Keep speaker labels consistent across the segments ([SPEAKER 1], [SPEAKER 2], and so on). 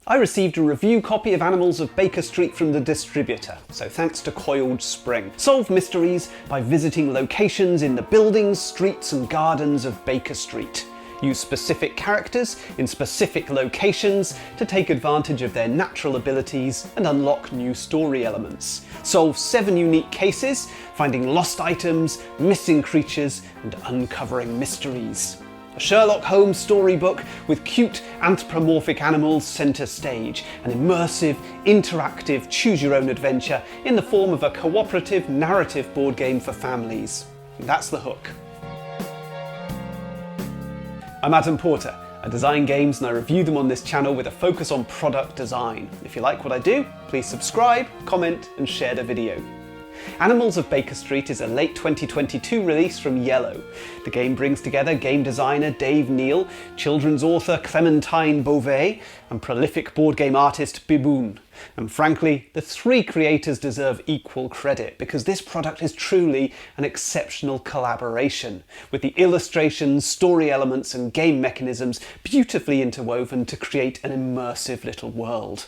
[SPEAKER 1] I received a review copy of Animals of Baker Street from the distributor, so thanks to Coiled Spring. Solve mysteries by visiting locations in the buildings, streets and gardens of Baker Street. Use specific characters in specific locations to take advantage of their natural abilities and unlock new story elements. Solve 7 unique cases, finding lost items, missing creatures and uncovering mysteries. A Sherlock Holmes storybook with cute anthropomorphic animals centre stage, an immersive, interactive, choose-your-own adventure in the form of a cooperative narrative board game for families. That's the hook. I'm Adam Porter. I design games and I review them on this channel with a focus on product design. If you like what I do, please subscribe, comment and share the video. Animals of Baker Street is a late 2022 release from Yellow. The game brings together game designer Dave Neal, children's author Clementine Beauvais, and prolific board game artist Biboon. And frankly, the 3 creators deserve equal credit because this product is truly an exceptional collaboration, with the illustrations, story elements and game mechanisms beautifully interwoven to create an immersive little world.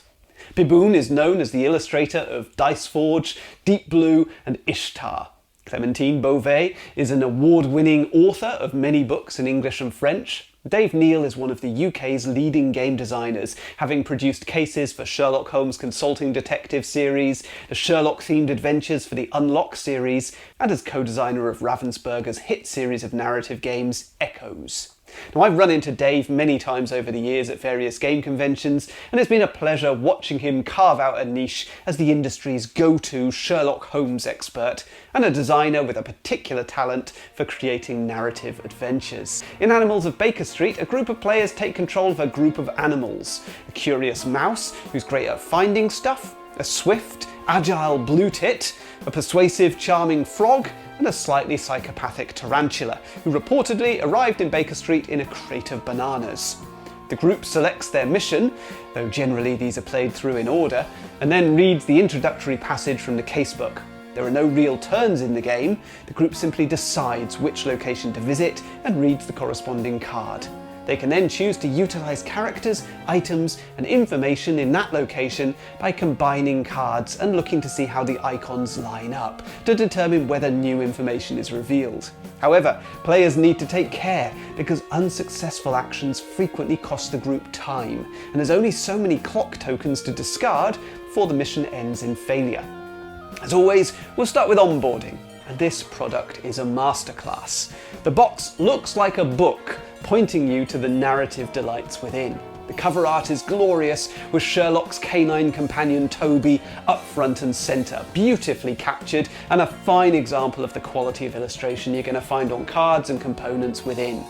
[SPEAKER 1] Biboon is known as the illustrator of Dice Forge, Deep Blue and Ishtar. Clementine Beauvais is an award-winning author of many books in English and French. Dave Neal is one of the UK's leading game designers, having produced cases for Sherlock Holmes Consulting Detective series, the Sherlock-themed adventures for the Unlock series, and as co-designer of Ravensburger's hit series of narrative games, Echoes. Now, I've run into Dave many times over the years at various game conventions, and it's been a pleasure watching him carve out a niche as the industry's go-to Sherlock Holmes expert and a designer with a particular talent for creating narrative adventures. In Animals of Baker Street, a group of players take control of a group of animals. A curious mouse who's great at finding stuff, a swift, agile blue tit, a persuasive, charming frog, and a slightly psychopathic tarantula, who reportedly arrived in Baker Street in a crate of bananas. The group selects their mission, though generally these are played through in order, and then reads the introductory passage from the casebook. There are no real turns in the game, the group simply decides which location to visit and reads the corresponding card. They can then choose to utilise characters, items and information in that location by combining cards and looking to see how the icons line up to determine whether new information is revealed. However, players need to take care because unsuccessful actions frequently cost the group time, and there's only so many clock tokens to discard before the mission ends in failure. As always, we'll start with onboarding, and this product is a masterclass. The box looks like a book, pointing you to the narrative delights within. The cover art is glorious, with Sherlock's canine companion Toby up front and centre, beautifully captured, and a fine example of the quality of illustration you're going to find on cards and components within.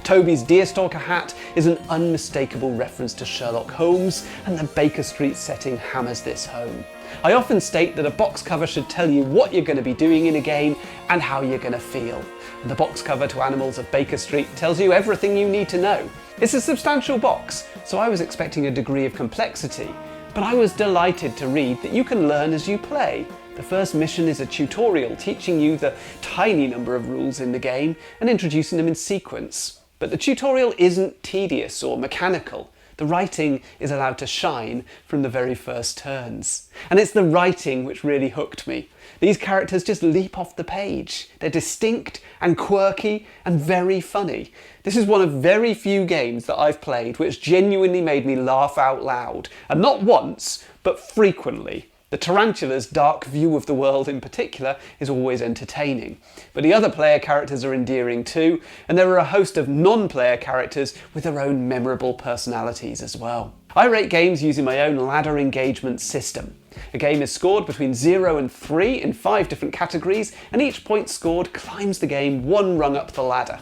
[SPEAKER 1] Toby's deerstalker hat is an unmistakable reference to Sherlock Holmes, and the Baker Street setting hammers this home. I often state that a box cover should tell you what you're going to be doing in a game and how you're going to feel. And the box cover to Animals of Baker Street tells you everything you need to know. It's a substantial box, so I was expecting a degree of complexity, but I was delighted to read that you can learn as you play. The first mission is a tutorial teaching you the tiny number of rules in the game and introducing them in sequence. But the tutorial isn't tedious or mechanical. The writing is allowed to shine from the very first turns. And it's the writing which really hooked me. These characters just leap off the page. They're distinct and quirky and very funny. This is one of very few games that I've played which genuinely made me laugh out loud. And not once, but frequently. The tarantula's dark view of the world in particular is always entertaining, but the other player characters are endearing too, and there are a host of non-player characters with their own memorable personalities as well. I rate games using my own ladder engagement system. A game is scored between 0 and 3 in 5 different categories, and each point scored climbs the game 1 rung up the ladder.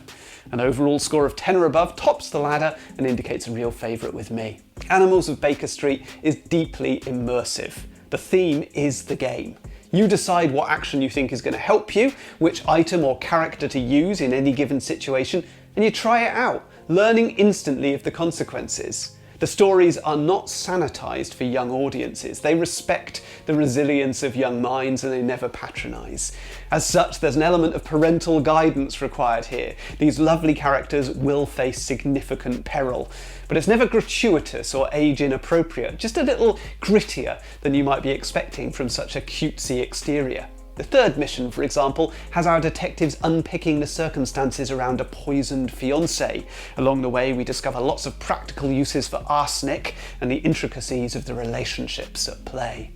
[SPEAKER 1] An overall score of 10 or above tops the ladder and indicates a real favourite with me. Animals of Baker Street is deeply immersive. The theme is the game. You decide what action you think is going to help you, which item or character to use in any given situation, and you try it out, learning instantly of the consequences. The stories are not sanitized for young audiences. They respect the resilience of young minds and they never patronize. As such, there's an element of parental guidance required here. These lovely characters will face significant peril, but it's never gratuitous or age inappropriate, just a little grittier than you might be expecting from such a cutesy exterior. The third mission, for example, has our detectives unpicking the circumstances around a poisoned fiancé. Along the way, we discover lots of practical uses for arsenic and the intricacies of the relationships at play.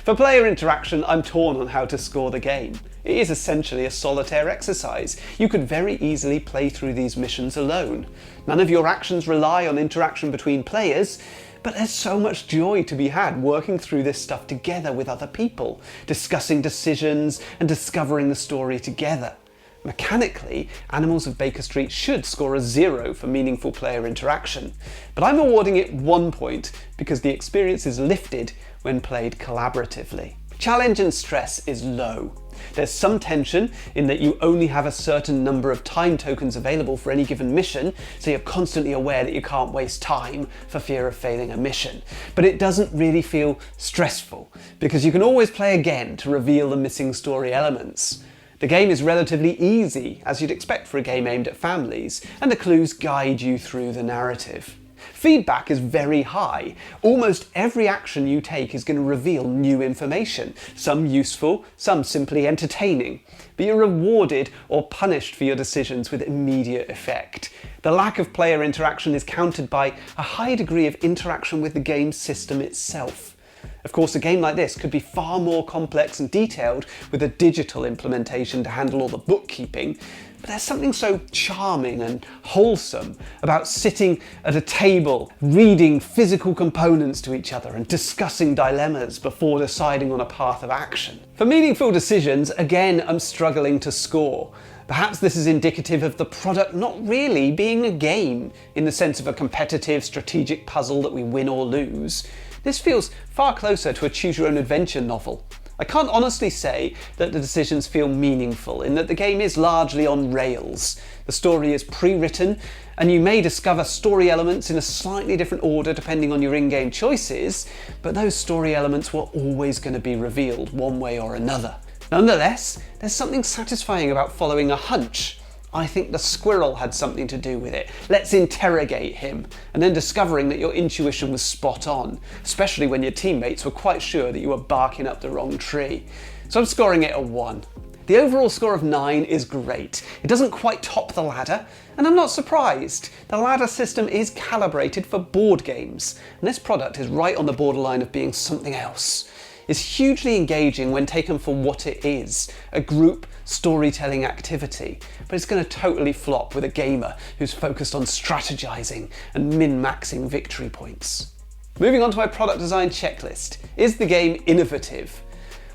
[SPEAKER 1] For player interaction, I'm torn on how to score the game. It is essentially a solitaire exercise. You could very easily play through these missions alone. None of your actions rely on interaction between players, but there's so much joy to be had working through this stuff together with other people, discussing decisions and discovering the story together. Mechanically, Animals of Baker Street should score a 0 for meaningful player interaction, but I'm awarding it 1 point because the experience is lifted when played collaboratively. Challenge and stress is low. There's some tension in that you only have a certain number of time tokens available for any given mission, so you're constantly aware that you can't waste time for fear of failing a mission. But it doesn't really feel stressful, because you can always play again to reveal the missing story elements. The game is relatively easy, as you'd expect for a game aimed at families, and the clues guide you through the narrative. Feedback is very high. Almost every action you take is going to reveal new information, some useful, some simply entertaining. But you're rewarded or punished for your decisions with immediate effect. The lack of player interaction is countered by a high degree of interaction with the game system itself. Of course, a game like this could be far more complex and detailed with a digital implementation to handle all the bookkeeping, but there's something so charming and wholesome about sitting at a table, reading physical components to each other and discussing dilemmas before deciding on a path of action. For meaningful decisions, again, I'm struggling to score. Perhaps this is indicative of the product not really being a game in the sense of a competitive strategic puzzle that we win or lose. This feels far closer to a choose-your-own-adventure novel. I can't honestly say that the decisions feel meaningful, in that the game is largely on rails. The story is pre-written, and you may discover story elements in a slightly different order depending on your in-game choices, but those story elements were always going to be revealed one way or another. Nonetheless, there's something satisfying about following a hunch. I think the squirrel had something to do with it. Let's interrogate him, and then discovering that your intuition was spot on, especially when your teammates were quite sure that you were barking up the wrong tree. So I'm scoring it a 1. The overall score of 9 is great. It doesn't quite top the ladder, and I'm not surprised. The ladder system is calibrated for board games, and this product is right on the borderline of being something else. It's hugely engaging when taken for what it is, a group storytelling activity, but it's going to totally flop with a gamer who's focused on strategizing and min-maxing victory points. Moving on to my product design checklist. Is the game innovative?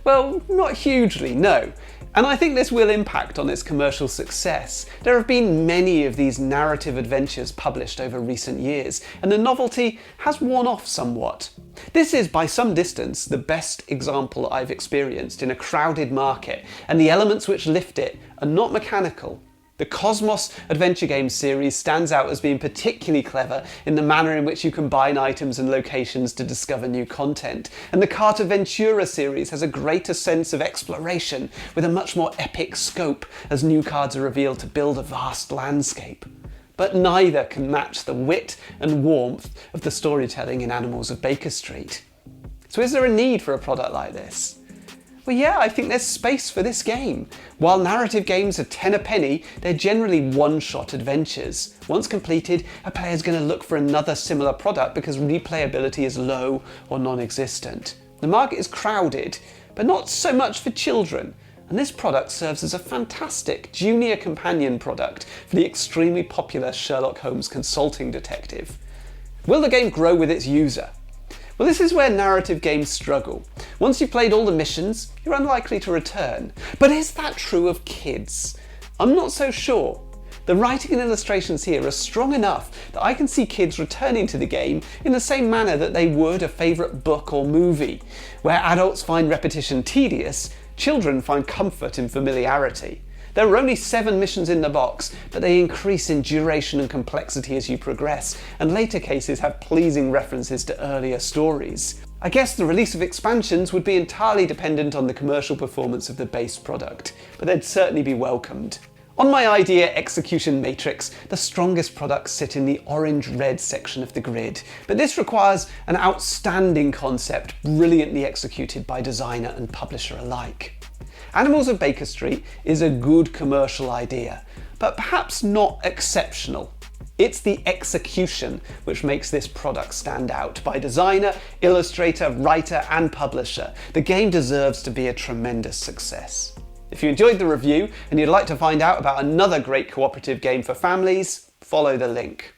[SPEAKER 1] Well, not hugely, no. And I think this will impact on its commercial success. There have been many of these narrative adventures published over recent years, and the novelty has worn off somewhat. This is, by some distance, the best example I've experienced in a crowded market, and the elements which lift it are not mechanical. The Cosmos adventure game series stands out as being particularly clever in the manner in which you combine items and locations to discover new content, and the Carta Ventura series has a greater sense of exploration with a much more epic scope as new cards are revealed to build a vast landscape. But neither can match the wit and warmth of the storytelling in Animals of Baker Street. So is there a need for a product like this? Well, yeah, I think there's space for this game. While narrative games are 10 a penny, they're generally one-shot adventures. Once completed, a player's going to look for another similar product because replayability is low or non-existent. The market is crowded, but not so much for children. And this product serves as a fantastic junior companion product for the extremely popular Sherlock Holmes consulting detective. Will the game grow with its user? Well, this is where narrative games struggle. Once you've played all the missions, you're unlikely to return. But is that true of kids? I'm not so sure. The writing and illustrations here are strong enough that I can see kids returning to the game in the same manner that they would a favourite book or movie. Where adults find repetition tedious, children find comfort in familiarity. There are only 7 missions in the box, but they increase in duration and complexity as you progress, and later cases have pleasing references to earlier stories. I guess the release of expansions would be entirely dependent on the commercial performance of the base product, but they'd certainly be welcomed. On my idea execution matrix, the strongest products sit in the orange-red section of the grid, but this requires an outstanding concept brilliantly executed by designer and publisher alike. Animals of Baker Street is a good commercial idea, but perhaps not exceptional. It's the execution which makes this product stand out. By designer, illustrator, writer, and publisher, the game deserves to be a tremendous success. If you enjoyed the review and you'd like to find out about another great cooperative game for families, follow the link.